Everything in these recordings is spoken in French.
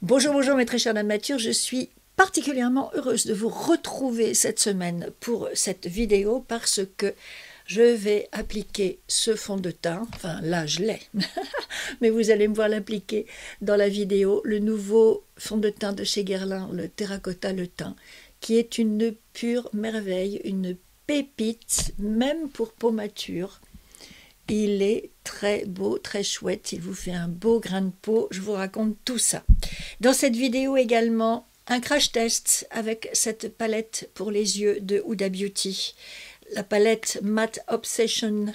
Bonjour, bonjour mes très chères dames matures, je suis particulièrement heureuse de vous retrouver cette semaine pour cette vidéo parce que je vais appliquer ce fond de teint, enfin là je l'ai, mais vous allez me voir l'appliquer dans la vidéo, le nouveau fond de teint de chez Guerlain, le Terracotta Le Teint, qui est une pure merveille, une pépite, même pour peau mature. Il est très beau, très chouette, il vous fait un beau grain de peau, je vous raconte tout ça. Dans cette vidéo également, un crash test avec cette palette pour les yeux de Huda Beauty. La palette Matte Obsession.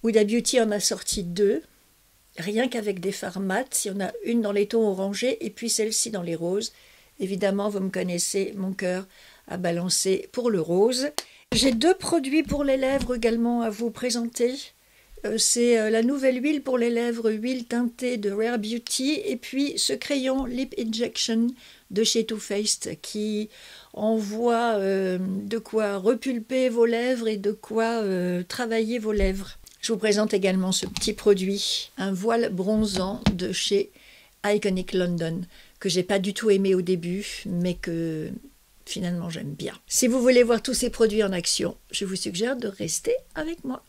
Huda Beauty en a sorti deux, rien qu'avec des fards mat. Il y en a une dans les tons orangés et puis celle-ci dans les roses. Évidemment, vous me connaissez, mon cœur a balancé pour le rose. J'ai deux produits pour les lèvres également à vous présenter. C'est la nouvelle huile pour les lèvres, huile teintée de Rare Beauty, et puis ce crayon Lip Injection de chez Too Faced qui envoie de quoi repulper vos lèvres et de quoi travailler vos lèvres. Je vous présente également ce petit produit, un voile bronzant de chez Iconic London, que j'ai pas du tout aimé au début, mais que finalement j'aime bien. Si vous voulez voir tous ces produits en action, je vous suggère de rester avec moi.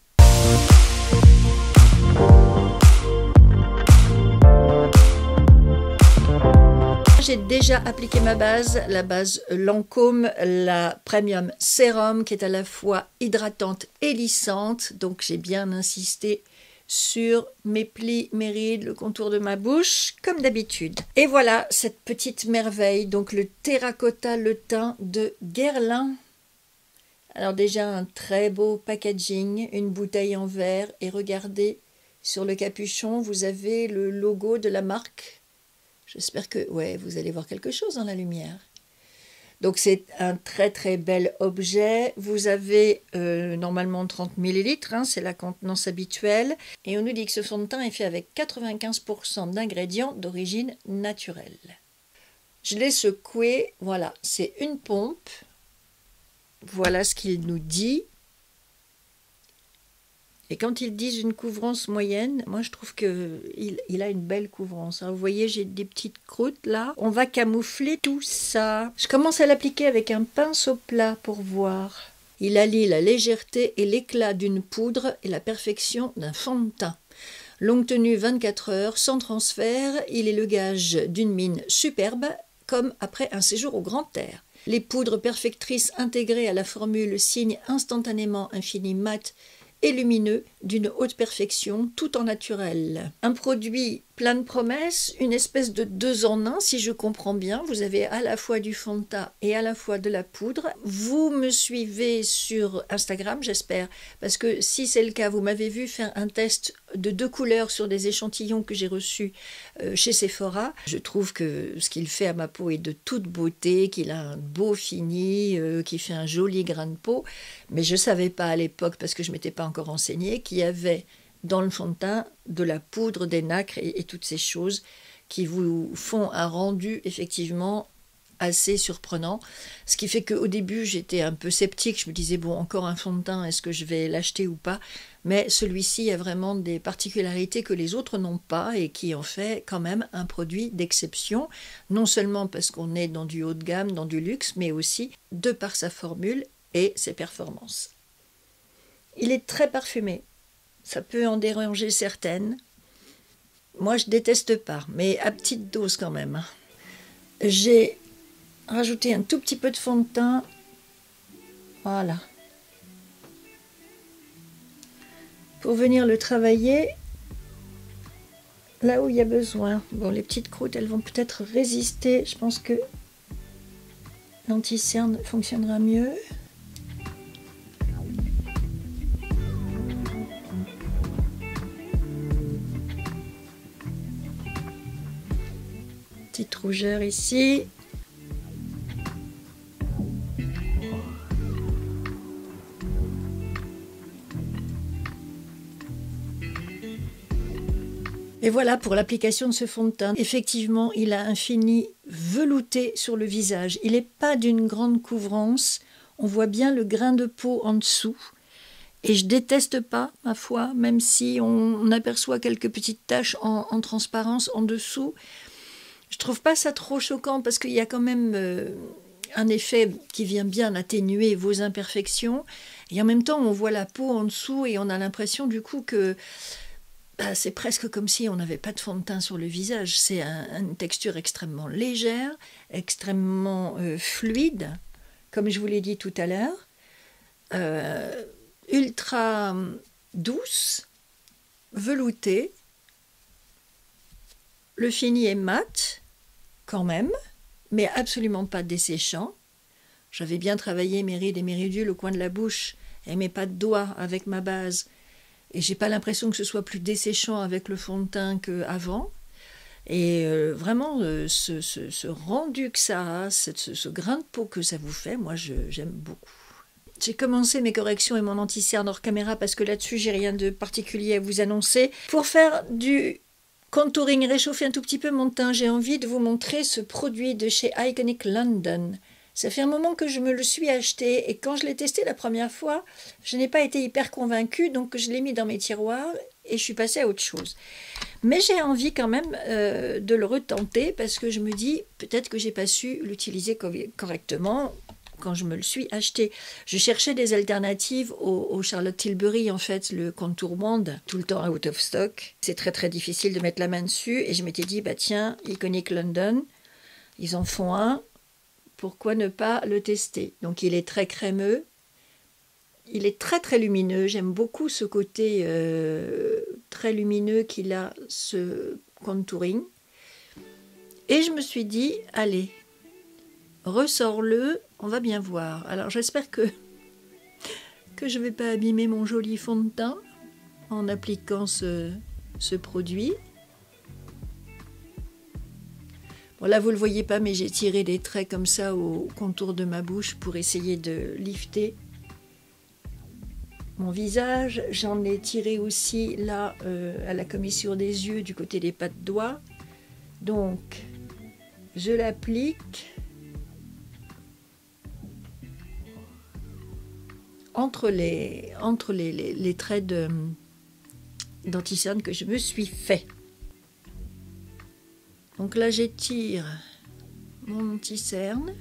J'ai déjà appliqué ma base, la base Lancôme, la Premium Sérum, qui est à la fois hydratante et lissante. Donc j'ai bien insisté sur mes plis, mes rides, le contour de ma bouche, comme d'habitude. Et voilà cette petite merveille, donc le Terracotta Le Teint de Guerlain. Alors déjà un très beau packaging, une bouteille en verre, et regardez sur le capuchon, vous avez le logo de la marque. J'espère que ouais, vous allez voir quelque chose dans la lumière. Donc c'est un très très bel objet. Vous avez normalement 30 ml, hein, c'est la contenance habituelle. Et on nous dit que ce fond de teint est fait avec 95% d'ingrédients d'origine naturelle. Je l'ai secoué, voilà, c'est une pompe. Voilà ce qu'il nous dit. Et quand ils disent une couvrance moyenne, moi je trouve qu'il a une belle couvrance. Vous voyez, j'ai des petites croûtes là. On va camoufler tout ça. Je commence à l'appliquer avec un pinceau plat pour voir. Il allie la légèreté et l'éclat d'une poudre et la perfection d'un fond de teint. Longue tenue 24 heures, sans transfert, il est le gage d'une mine superbe, comme après un séjour au grand air. Les poudres perfectrices intégrées à la formule signent instantanément un fini mat et lumineux d'une haute perfection tout en naturel. Un produit plein de promesses, une espèce de deux en un si je comprends bien. Vous avez à la fois du fond de teint et à la fois de la poudre. Vous me suivez sur Instagram, j'espère, parce que si c'est le cas, vous m'avez vu faire un test de deux couleurs sur des échantillons que j'ai reçus chez Sephora. Je trouve que ce qu'il fait à ma peau est de toute beauté, qu'il a un beau fini, qu'il fait un joli grain de peau, mais je ne savais pas à l'époque, parce que je ne m'étais pas encore renseignée, qu'il y avait dans le fond de teint de la poudre, des nacres et toutes ces choses qui vous font un rendu effectivement assez surprenant. Ce qui fait qu'au début j'étais un peu sceptique, je me disais bon, encore un fond de teint, est-ce que je vais l'acheter ou pas? Mais celui-ci a vraiment des particularités que les autres n'ont pas et qui en fait quand même un produit d'exception, non seulement parce qu'on est dans du haut de gamme, dans du luxe, mais aussi de par sa formule et ses performances. Il est très parfumé. Ça peut en déranger certaines. Moi, je déteste pas, mais à petite dose quand même. J'ai rajouté un tout petit peu de fond de teint. Voilà. Pour venir le travailler là où il y a besoin. Bon, les petites croûtes, elles vont peut-être résister. Je pense que l'anti-cerne fonctionnera mieux. Petite rougeur ici. Et voilà pour l'application de ce fond de teint. Effectivement, il a un fini velouté sur le visage. Il n'est pas d'une grande couvrance. On voit bien le grain de peau en dessous. Et je déteste pas, ma foi, même si on aperçoit quelques petites taches en transparence en dessous. Je trouve pas ça trop choquant parce qu'il y a quand même un effet qui vient bien atténuer vos imperfections. Et en même temps, on voit la peau en dessous et on a l'impression du coup que c'est presque comme si on n'avait pas de fond de teint sur le visage. C'est une texture extrêmement légère, extrêmement fluide, comme je vous l'ai dit tout à l'heure, ultra douce, veloutée. Le fini est mat, quand même, mais absolument pas desséchant. J'avais bien travaillé mes rides et mes ridules au coin de la bouche et mes pas de doigts avec ma base. Et j'ai pas l'impression que ce soit plus desséchant avec le fond de teint qu'avant. Et vraiment, ce rendu que ça a, ce grain de peau que ça vous fait, moi j'aime beaucoup. J'ai commencé mes corrections et mon anti-cerne hors caméra parce que là-dessus, j'ai rien de particulier à vous annoncer. Pour faire du contouring, réchauffer un tout petit peu mon teint, j'ai envie de vous montrer ce produit de chez Iconic London. Ça fait un moment que je me le suis acheté et quand je l'ai testé la première fois, je n'ai pas été hyper convaincue, donc je l'ai mis dans mes tiroirs et je suis passée à autre chose. Mais j'ai envie quand même de le retenter parce que je me dis peut-être que j'ai pas su l'utiliser correctement quand je me le suis acheté. Je cherchais des alternatives au Charlotte Tilbury, en fait, le contour wand, tout le temps out of stock. C'est très très difficile de mettre la main dessus et je m'étais dit, bah tiens, Iconic London, ils en font un, pourquoi ne pas le tester? Donc il est très crémeux, il est très très lumineux, j'aime beaucoup ce côté très lumineux qu'il a, ce contouring. Et je me suis dit, allez, ressors-le, on va bien voir. Alors j'espère que je ne vais pas abîmer mon joli fond de teint en appliquant ce produit. Bon là vous ne le voyez pas mais j'ai tiré des traits comme ça au contour de ma bouche pour essayer de lifter mon visage. J'en ai tiré aussi là à la commissure des yeux du côté des pas de doigts. Donc je l'applique entre les traits d'anti-cerne que je me suis fait. Donc là j'étire mon anti-cerne.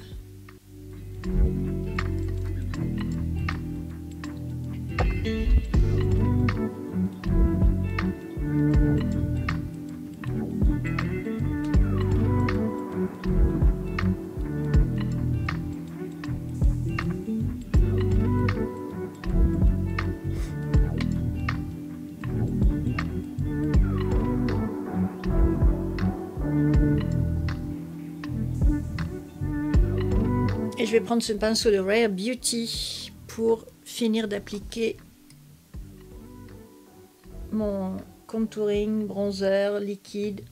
Et je vais prendre ce pinceau de Rare Beauty pour finir d'appliquer mon contouring, bronzer, liquide.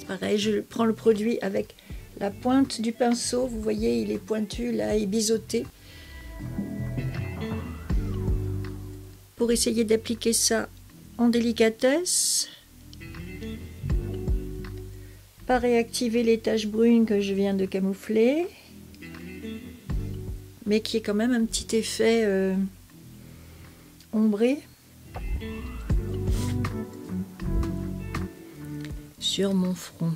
Pareil, je prends le produit avec la pointe du pinceau. Vous voyez, il est pointu, là, et biseauté. Pour essayer d'appliquer ça en délicatesse. Pas réactiver les taches brunes que je viens de camoufler. Mais qui est quand même un petit effet ombré. Sur mon front.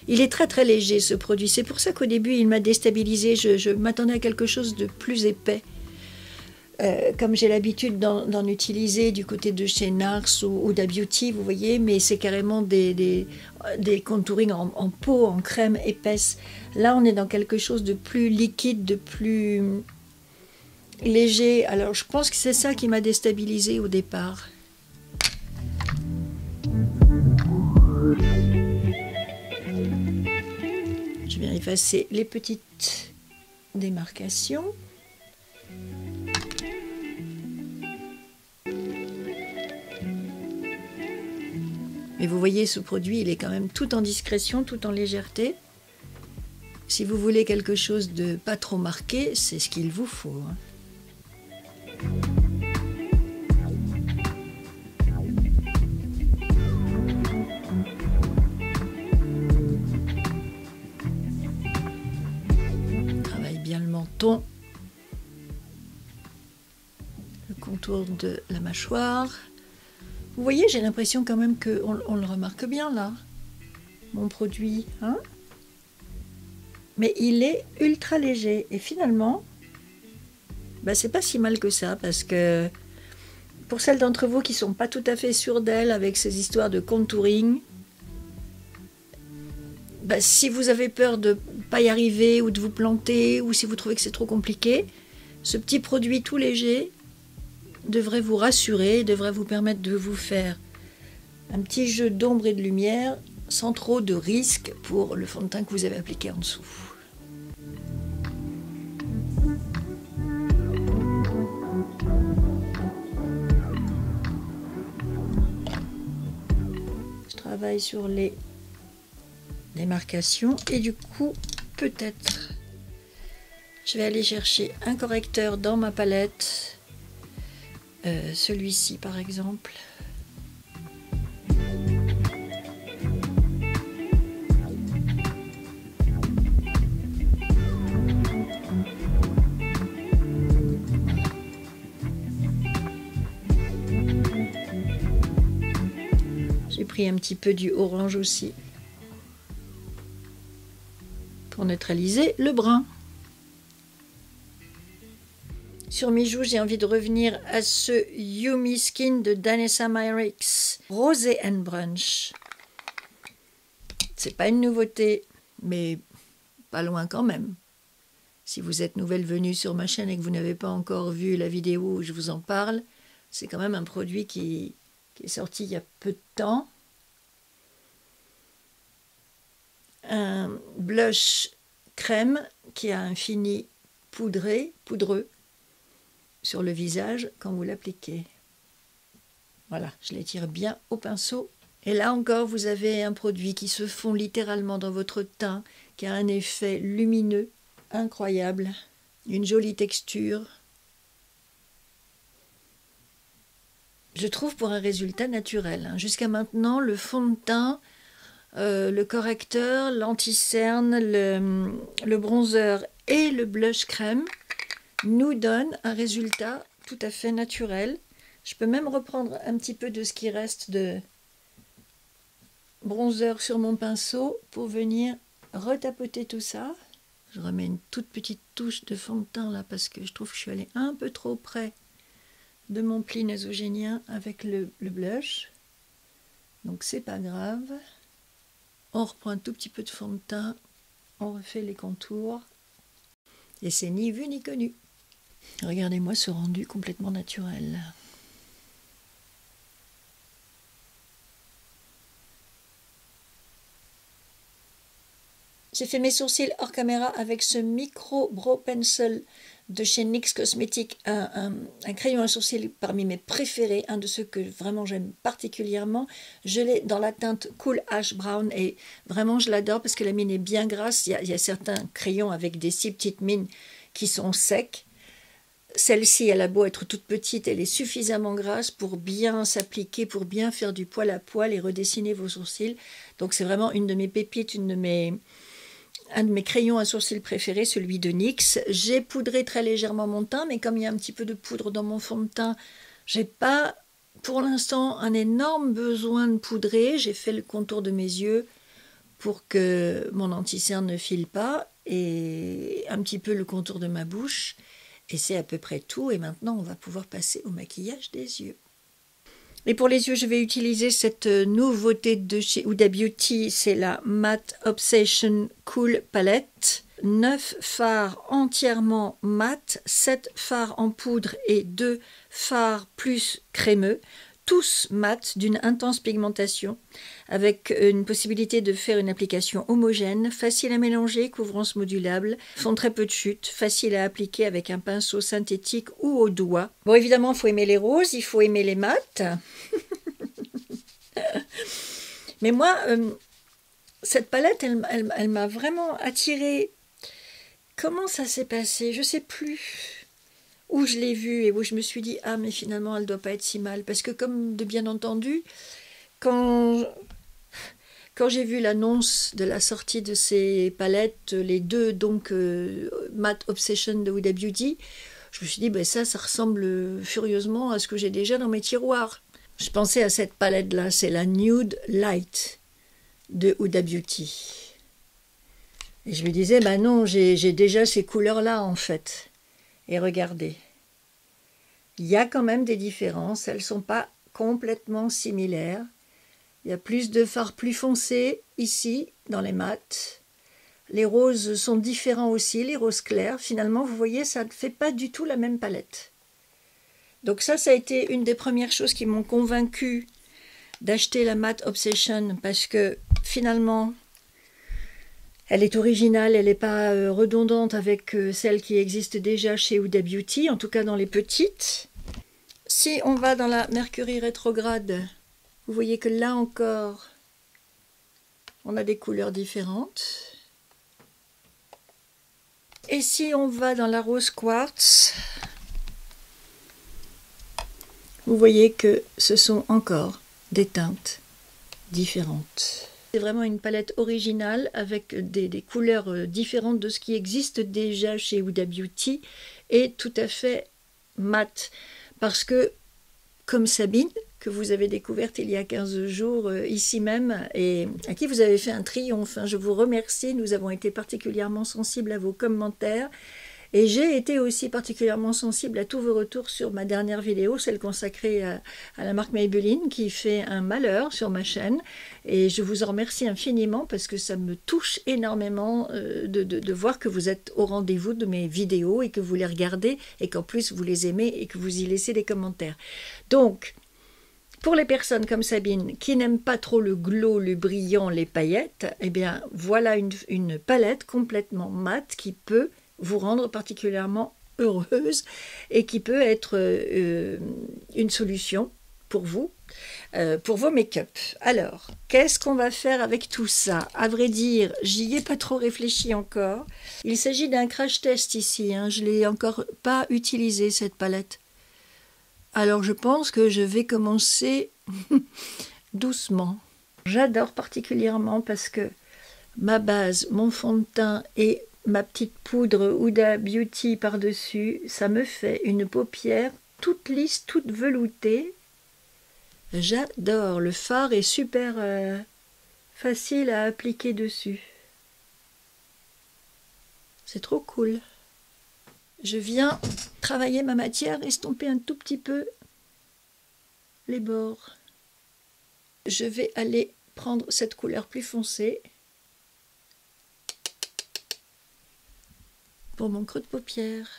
Il est très très léger ce produit, c'est pour ça qu'au début il m'a déstabilisé, je m'attendais à quelque chose de plus épais. Comme j'ai l'habitude d'en utiliser du côté de chez NARS ou d'Abeauty, vous voyez, mais c'est carrément des contourings en peau, en crème épaisse. Là on est dans quelque chose de plus liquide, de plus léger, alors je pense que c'est ça qui m'a déstabilisé au départ. Je viens effacer les petites démarcations. Mais vous voyez, ce produit, il est quand même tout en discrétion, tout en légèreté. Si vous voulez quelque chose de pas trop marqué, c'est ce qu'il vous faut. menton, le contour de la mâchoire. Vous voyez, j'ai l'impression quand même qu'on le remarque bien là, mon produit, hein? Mais il est ultra léger et finalement, bah, c'est pas si mal que ça, parce que pour celles d'entre vous qui sont pas tout à fait sûres d'elles avec ces histoires de contouring, bah, si vous avez peur de pas y arriver ou de vous planter, ou si vous trouvez que c'est trop compliqué, ce petit produit tout léger devrait vous rassurer, devrait vous permettre de vous faire un petit jeu d'ombre et de lumière sans trop de risques pour le fond de teint que vous avez appliqué en dessous. Je travaille sur les démarcations et du coup, peut-être, je vais aller chercher un correcteur dans ma palette. Celui-ci par exemple. J'ai pris un petit peu du orange aussi pour neutraliser le brun. Sur mes joues, j'ai envie de revenir à ce Yumi Skin de Danessa Myricks, Rosé and Brunch. C'est pas une nouveauté, mais pas loin quand même. Si vous êtes nouvelle venue sur ma chaîne et que vous n'avez pas encore vu la vidéo où je vous en parle, c'est quand même un produit qui est sorti il y a peu de temps. Un blush crème qui a un fini poudreux, sur le visage quand vous l'appliquez. Voilà, je l'étire bien au pinceau. Et là encore, vous avez un produit qui se fond littéralement dans votre teint, qui a un effet lumineux, incroyable, une jolie texture. Je trouve pour un résultat naturel. Jusqu'à maintenant, le fond de teint, le correcteur, l'anti-cerne, le bronzer et le blush crème nous donne un résultat tout à fait naturel. Je peux même reprendre un petit peu de ce qui reste de bronzer sur mon pinceau pour venir retapoter tout ça. Je remets une toute petite touche de fond de teint là parce que je trouve que je suis allée un peu trop près de mon pli nasogénien avec le blush. Donc c'est pas grave. On reprend un tout petit peu de fond de teint, on refait les contours et c'est ni vu ni connu. Regardez-moi ce rendu complètement naturel. J'ai fait mes sourcils hors caméra avec ce Micro Brow Pencil de chez NYX Cosmetics, un crayon à sourcils parmi mes préférés, un de ceux que vraiment j'aime particulièrement. Je l'ai dans la teinte Cool Ash Brown et vraiment je l'adore parce que la mine est bien grasse. Il y a certains crayons avec des si petites mines qui sont secs. Celle-ci, elle a beau être toute petite, elle est suffisamment grasse pour bien s'appliquer, pour bien faire du poil à poil et redessiner vos sourcils. Donc c'est vraiment une de mes pépites, un de mes crayons à sourcils préférés, celui de NYX. J'ai poudré très légèrement mon teint, mais comme il y a un petit peu de poudre dans mon fond de teint, j'ai pas pour l'instant un énorme besoin de poudrer. J'ai fait le contour de mes yeux pour que mon anti-cerne ne file pas et un petit peu le contour de ma bouche. Et c'est à peu près tout. Et maintenant, on va pouvoir passer au maquillage des yeux. Et pour les yeux, je vais utiliser cette nouveauté de chez Huda Beauty. C'est la Matte Obsession Cool Palette. 9 fards entièrement mat, 7 fards en poudre et 2 fards plus crémeux. Tous mat d'une intense pigmentation, avec une possibilité de faire une application homogène, facile à mélanger, couvrance modulable, font très peu de chute, facile à appliquer avec un pinceau synthétique ou au doigt. Bon, évidemment, il faut aimer les roses, il faut aimer les mats. Mais moi, cette palette, elle m'a vraiment attirée. Comment ça s'est passé? Je ne sais plus où je l'ai vue et où je me suis dit « Ah, mais finalement, elle ne doit pas être si mal. » Parce que comme de bien entendu, quand Quand j'ai vu l'annonce de la sortie de ces palettes, les deux donc Matte Obsession de Huda Beauty, je me suis dit ben ça ressemble furieusement à ce que j'ai déjà dans mes tiroirs. Je pensais à cette palette là, c'est la Nude Light de Huda Beauty. Et je me disais ben non, j'ai déjà ces couleurs là en fait. Et regardez, il y a quand même des différences, elles ne sont pas complètement similaires. Il y a plus de fard plus foncé ici, dans les mattes. Les roses sont différents aussi, les roses clairs. Finalement, vous voyez, ça ne fait pas du tout la même palette. Donc ça a été une des premières choses qui m'ont convaincue d'acheter la Matte Obsession parce que finalement, elle est originale, elle n'est pas redondante avec celle qui existe déjà chez Huda Beauty, en tout cas dans les petites. Si on va dans la Mercury rétrograde, vous voyez que là encore, on a des couleurs différentes. Et si on va dans la rose quartz, vous voyez que ce sont encore des teintes différentes. C'est vraiment une palette originale avec des couleurs différentes de ce qui existe déjà chez Huda Beauty et tout à fait mat. Parce que, comme Sabine, que vous avez découverte il y a 15 jours ici même et à qui vous avez fait un triomphe. Je vous remercie, nous avons été particulièrement sensibles à vos commentaires et j'ai été aussi particulièrement sensible à tous vos retours sur ma dernière vidéo, celle consacrée à la marque Maybelline qui fait un malheur sur ma chaîne et je vous en remercie infiniment parce que ça me touche énormément de voir que vous êtes au rendez-vous de mes vidéos et que vous les regardez et qu'en plus vous les aimez et que vous y laissez des commentaires. Donc, pour les personnes comme Sabine qui n'aiment pas trop le glow, le brillant, les paillettes, eh bien voilà une palette complètement mate qui peut vous rendre particulièrement heureuse et qui peut être une solution pour vous, pour vos make-up. Alors, qu'est-ce qu'on va faire avec tout ça? À vrai dire, j'y ai pas trop réfléchi encore. Il s'agit d'un crash test ici, je ne l'ai encore pas utilisé cette palette. Alors je pense que je vais commencer doucement. J'adore particulièrement parce que ma base, mon fond de teint et ma petite poudre Huda Beauty par-dessus, ça me fait une paupière toute lisse, toute veloutée. J'adore. Le fard est super facile à appliquer dessus. C'est trop cool. Je viens travailler ma matière, estomper un tout petit peu les bords. Je vais aller prendre cette couleur plus foncée pour mon creux de paupière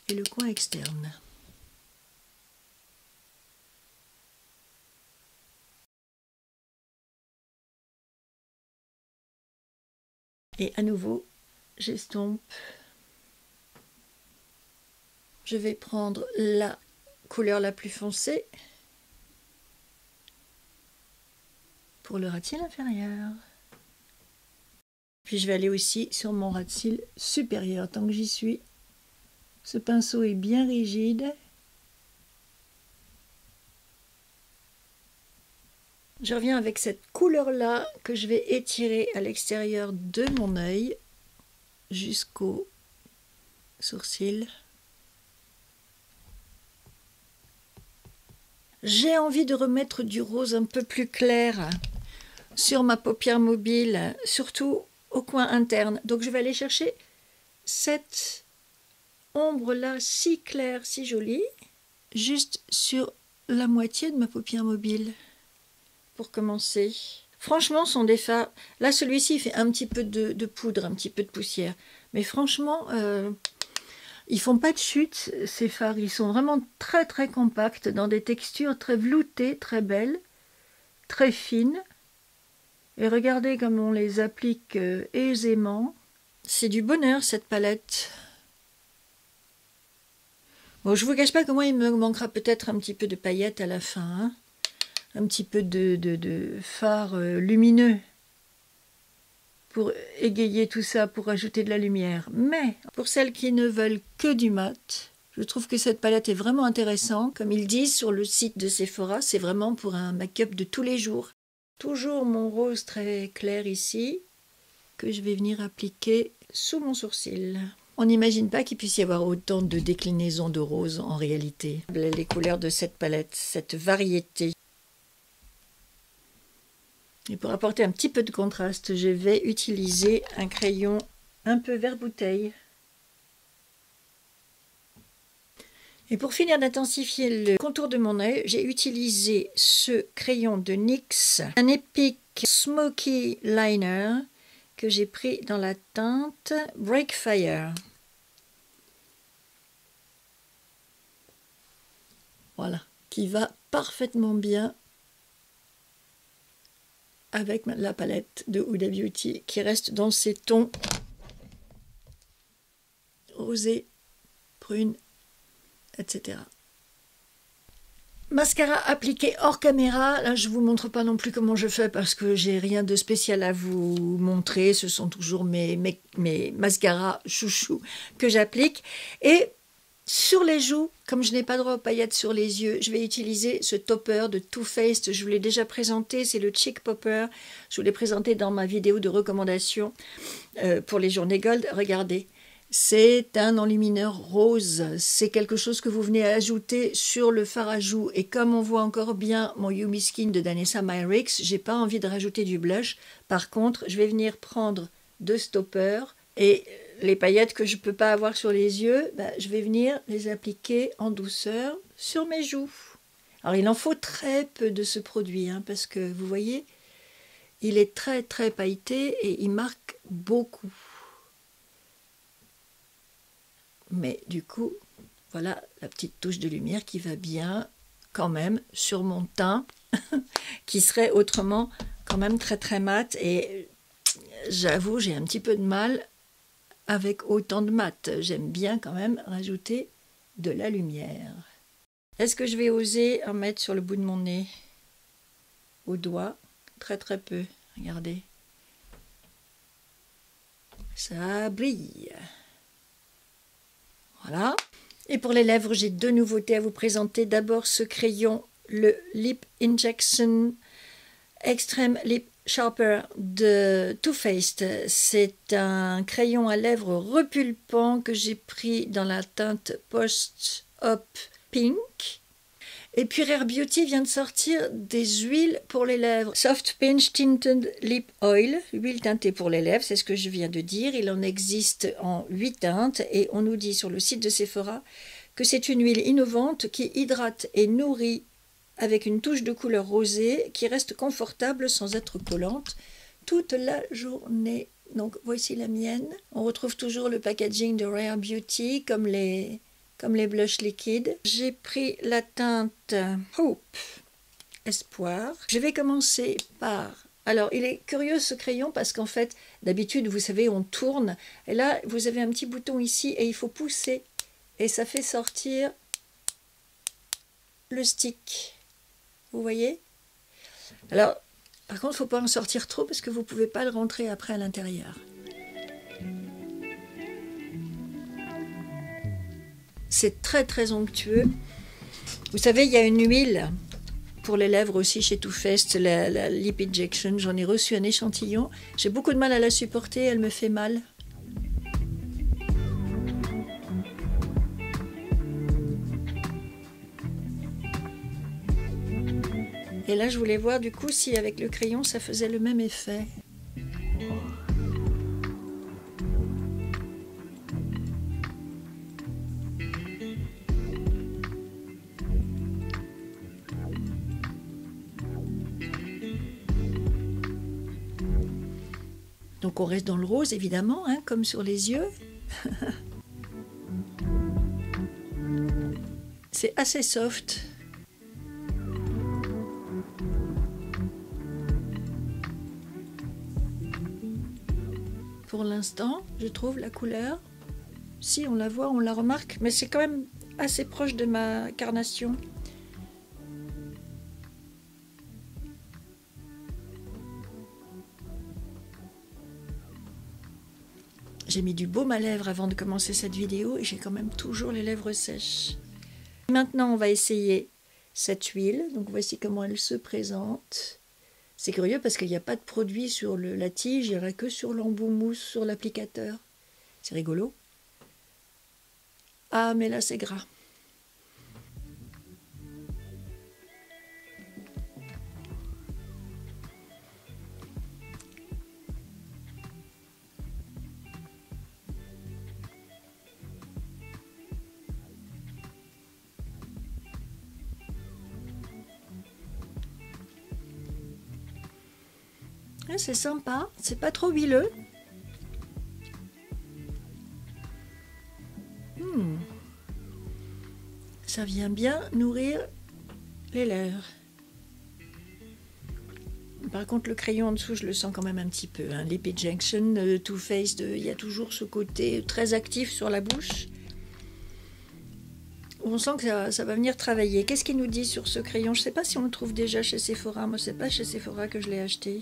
et le coin externe. Et à nouveau, j'estompe. Je vais prendre la couleur la plus foncée pour le ras de cils inférieur. Puis je vais aller aussi sur mon ras de cils supérieur tant que j'y suis. Ce pinceau est bien rigide. Je reviens avec cette couleur-là que je vais étirer à l'extérieur de mon œil jusqu'au sourcil. J'ai envie de remettre du rose un peu plus clair sur ma paupière mobile, surtout au coin interne. Donc je vais aller chercher cette ombre-là si claire, si jolie, juste sur la moitié de ma paupière mobile. Pour commencer. Franchement, ce sont des fards. Là, celui-ci fait un petit peu de poudre, un petit peu de poussière. Mais franchement, ils font pas de chute, ces fards. Ils sont vraiment très très compacts, dans des textures très veloutées, très belles, très fines. Et regardez comme on les applique aisément. C'est du bonheur, cette palette. Bon, je vous cache pas que moi, il me manquera peut-être un petit peu de paillettes à la fin. Un petit peu de fard lumineux pour égayer tout ça, pour ajouter de la lumière. Mais pour celles qui ne veulent que du mat, je trouve que cette palette est vraiment intéressante. Comme ils disent sur le site de Sephora, c'est vraiment pour un make-up de tous les jours. toujours mon rose très clair ici, que je vais venir appliquer sous mon sourcil. On n'imagine pas qu'il puisse y avoir autant de déclinaisons de rose en réalité. Les couleurs de cette palette, cette variété. Et pour apporter un petit peu de contraste, je vais utiliser un crayon un peu vert bouteille. Et pour finir d'intensifier le contour de mon œil, j'ai utilisé ce crayon de NYX, un Epic Smoky Liner que j'ai pris dans la teinte Breakfire. Voilà, qui va parfaitement bien avec la palette de Huda Beauty qui reste dans ces tons rosé, prune, etc. Mascara appliqué hors caméra. Là, je ne vous montre pas non plus comment je fais parce que j'ai rien de spécial à vous montrer. Ce sont toujours mes mascaras chouchou que j'applique. Et sur les joues, comme je n'ai pas droit aux paillettes sur les yeux, je vais utiliser ce topper de Too Faced. Je vous l'ai déjà présenté, c'est le Cheek Popper. Je vous l'ai présenté dans ma vidéo de recommandation pour les journées gold. Regardez. C'est un enlumineur rose, c'est quelque chose que vous venez ajouter sur le fard à joues. Et comme on voit encore bien mon Yumi Skin de Danessa Myricks, j'ai pas envie de rajouter du blush. Par contre, je vais venir prendre deux stoppers et les paillettes que je peux pas avoir sur les yeux, je vais venir les appliquer en douceur sur mes joues. Alors il en faut très peu de ce produit, parce que vous voyez, il est très très pailleté et il marque beaucoup. Mais du coup, voilà la petite touche de lumière qui va bien quand même sur mon teint, qui serait autrement quand même très très mat. Et j'avoue, j'ai un petit peu de mal avec autant de mat. J'aime bien quand même rajouter de la lumière. Est-ce que je vais oser en mettre sur le bout de mon nez? Au doigt? Très très peu, regardez. Ça brille. Voilà. Et pour les lèvres, j'ai deux nouveautés à vous présenter. D'abord ce crayon, le Lip Injection Extreme Lip Sharper de Too Faced. C'est un crayon à lèvres repulpant que j'ai pris dans la teinte Post-Op Pink. Et puis Rare Beauty vient de sortir des huiles pour les lèvres. Soft Pinch Tinted Lip Oil, huile teintée pour les lèvres, c'est ce que je viens de dire. Il en existe en 8 teintes et on nous dit sur le site de Sephora que c'est une huile innovante qui hydrate et nourrit avec une touche de couleur rosée qui reste confortable sans être collante toute la journée. Donc voici la mienne. On retrouve toujours le packaging de Rare Beauty comme les blushs liquides. J'ai pris la teinte Hope Espoir. Je vais commencer par... Alors, il est curieux ce crayon parce qu'en fait, d'habitude, vous savez, on tourne. Et là, vous avez un petit bouton ici et il faut pousser. Et ça fait sortir le stick. Vous voyez? Alors, par contre, il ne faut pas en sortir trop parce que vous ne pouvez pas le rentrer après à l'intérieur. C'est très très onctueux. Vous savez, il y a une huile pour les lèvres aussi chez Too Faced, la Lip Injection. J'en ai reçu un échantillon. J'ai beaucoup de mal à la supporter, elle me fait mal. Et là, je voulais voir du coup si avec le crayon, ça faisait le même effet. Donc on reste dans le rose évidemment, comme sur les yeux. C'est assez soft. Pour l'instant, je trouve la couleur, si on la voit, on la remarque, mais c'est quand même assez proche de ma carnation. J'ai mis du baume à lèvres avant de commencer cette vidéo et j'ai quand même toujours les lèvres sèches. Maintenant, on va essayer cette huile. Donc voici comment elle se présente. C'est curieux parce qu'il n'y a pas de produit sur la tige, il n'y en a que sur l'embout mousse, sur l'applicateur. C'est rigolo. Ah, mais là, c'est gras. Ah, c'est sympa, c'est pas trop huileux. Ça vient bien nourrir les lèvres. Par contre, le crayon en dessous, je le sens quand même un petit peu. Hein. Lip Injection, Too Faced, il y a toujours ce côté très actif sur la bouche. On sent que ça va venir travailler. Qu'est-ce qu'il nous dit sur ce crayon? Je ne sais pas si on le trouve déjà chez Sephora. Moi, c'est pas chez Sephora que je l'ai acheté.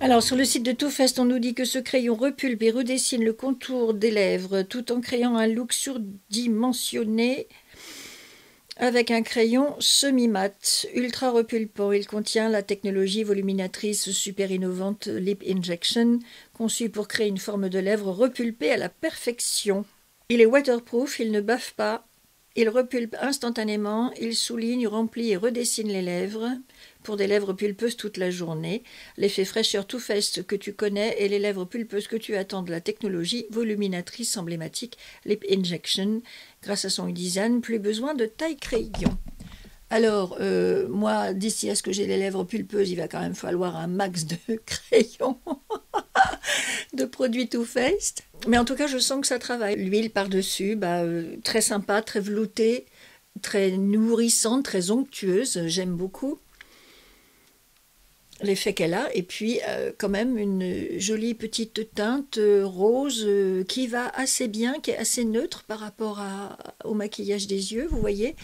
Alors, sur le site de Too Faced, on nous dit que ce crayon repulpe et redessine le contour des lèvres tout en créant un look surdimensionné avec un crayon semi-mat, ultra repulpant. Il contient la technologie voluminatrice super innovante Lip Injection, conçue pour créer une forme de lèvres repulpée à la perfection. Il est waterproof, il ne baffe pas, il repulpe instantanément, il souligne, remplit et redessine les lèvres pour des lèvres pulpeuses toute la journée. L'effet fraîcheur Too Faced que tu connais et les lèvres pulpeuses que tu attends de la technologie voluminatrice emblématique Lip Injection. Grâce à son design, plus besoin de taille crayon. Alors, moi, d'ici à ce que j'ai les lèvres pulpeuses, il va quand même falloir un max de crayons de produits Too Faced. Mais en tout cas, je sens que ça travaille. L'huile par-dessus, très sympa, très veloutée, très nourrissante, très onctueuse. J'aime beaucoup l'effet qu'elle a. Et puis, quand même, une jolie petite teinte rose qui va assez bien, qui est assez neutre par rapport au maquillage des yeux, vous voyez.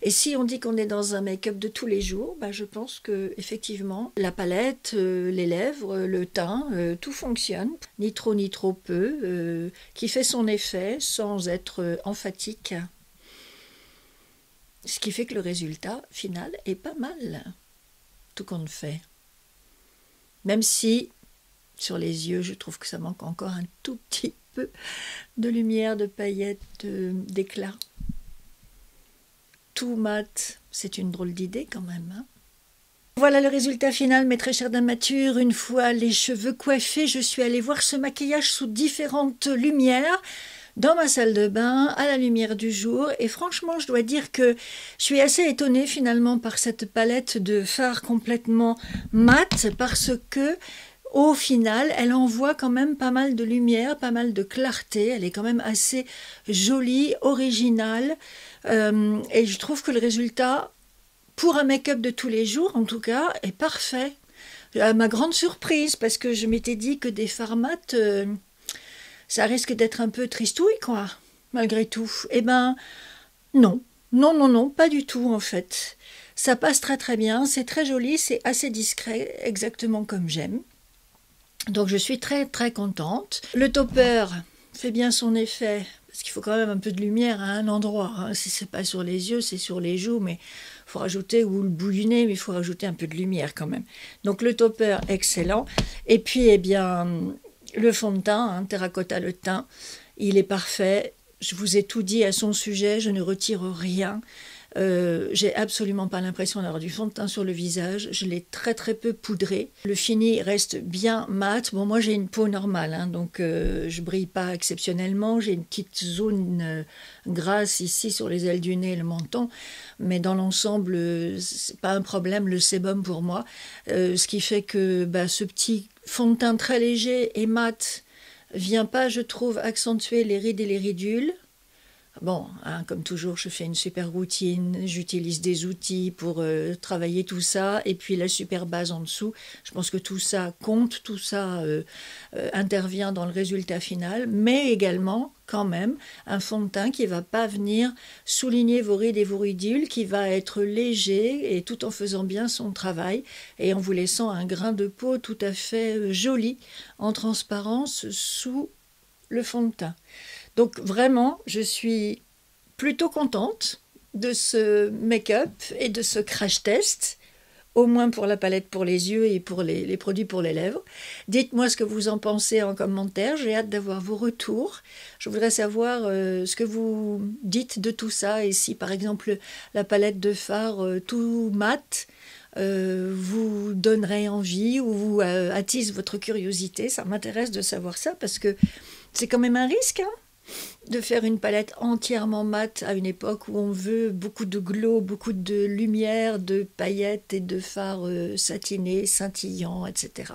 Et si on dit qu'on est dans un make-up de tous les jours, je pense que effectivement la palette, les lèvres, le teint, tout fonctionne, ni trop peu, qui fait son effet sans être emphatique. Ce qui fait que le résultat final est pas mal, tout compte fait. Même si sur les yeux, je trouve que ça manque encore un tout petit peu de lumière, de paillettes, d'éclat. Tout mat, c'est une drôle d'idée quand même. Hein. Voilà le résultat final, mes très chères dames matures. Une fois les cheveux coiffés, je suis allée voir ce maquillage sous différentes lumières, dans ma salle de bain, à la lumière du jour. Et franchement, je dois dire que je suis assez étonnée finalement par cette palette de fard complètement mat, parce que au final, elle envoie quand même pas mal de lumière, pas mal de clarté. Elle est quand même assez jolie, originale. Et je trouve que le résultat, pour un make-up de tous les jours, en tout cas, est parfait. À ma grande surprise, parce que je m'étais dit que des fards mat, ça risque d'être un peu tristouille, quoi, malgré tout. Eh ben, non. Non, pas du tout, en fait. Ça passe très bien, c'est très joli, c'est assez discret, exactement comme j'aime. Donc je suis très contente. Le topper fait bien son effet, parce qu'il faut quand même un peu de lumière à un endroit. Hein. Si c'est pas sur les yeux, c'est sur les joues, mais il faut rajouter, ou le bout du nez, mais il faut rajouter un peu de lumière quand même. Donc le topper, excellent. Et puis, eh bien, le fond de teint, hein, Terracotta le teint, il est parfait. Je vous ai tout dit à son sujet, je ne retire rien. J'ai absolument pas l'impression d'avoir du fond de teint sur le visage. Je l'ai très peu poudré. Le fini reste bien mat. Bon, moi j'ai une peau normale, hein, donc je brille pas exceptionnellement. J'ai une petite zone grasse ici sur les ailes du nez et le menton, mais dans l'ensemble, c'est pas un problème le sébum pour moi. Ce qui fait que ce petit fond de teint très léger et mat vient pas, je trouve, accentuer les rides et les ridules. Bon, hein, comme toujours, je fais une super routine, j'utilise des outils pour travailler tout ça, et puis la super base en dessous. Je pense que tout ça compte, tout ça intervient dans le résultat final, mais également, quand même, un fond de teint qui ne va pas venir souligner vos rides et vos ridules, qui va être léger, et tout en faisant bien son travail, et en vous laissant un grain de peau tout à fait joli, en transparence, sous le fond de teint. Donc vraiment, je suis plutôt contente de ce make-up et de ce crash test au moins pour la palette pour les yeux et pour les produits pour les lèvres. Dites-moi ce que vous en pensez en commentaire, j'ai hâte d'avoir vos retours. Je voudrais savoir ce que vous dites de tout ça et si par exemple la palette de fard tout mat vous donnerait envie ou vous attise votre curiosité. Ça m'intéresse de savoir ça parce que c'est quand même un risque, hein, de faire une palette entièrement mate à une époque où on veut beaucoup de glow, beaucoup de lumière, de paillettes et de fards satinés, scintillants, etc.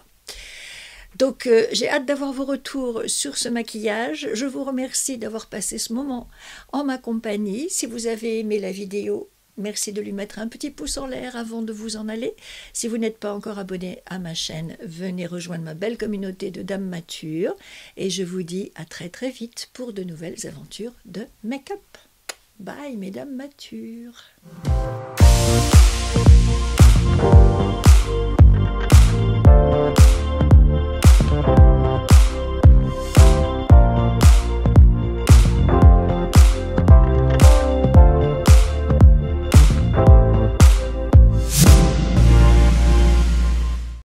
Donc j'ai hâte d'avoir vos retours sur ce maquillage. Je vous remercie d'avoir passé ce moment en ma compagnie. Si vous avez aimé la vidéo, merci de lui mettre un petit pouce en l'air avant de vous en aller. Si vous n'êtes pas encore abonné à ma chaîne, venez rejoindre ma belle communauté de dames matures. Et je vous dis à très très vite pour de nouvelles aventures de make-up. Bye mesdames matures.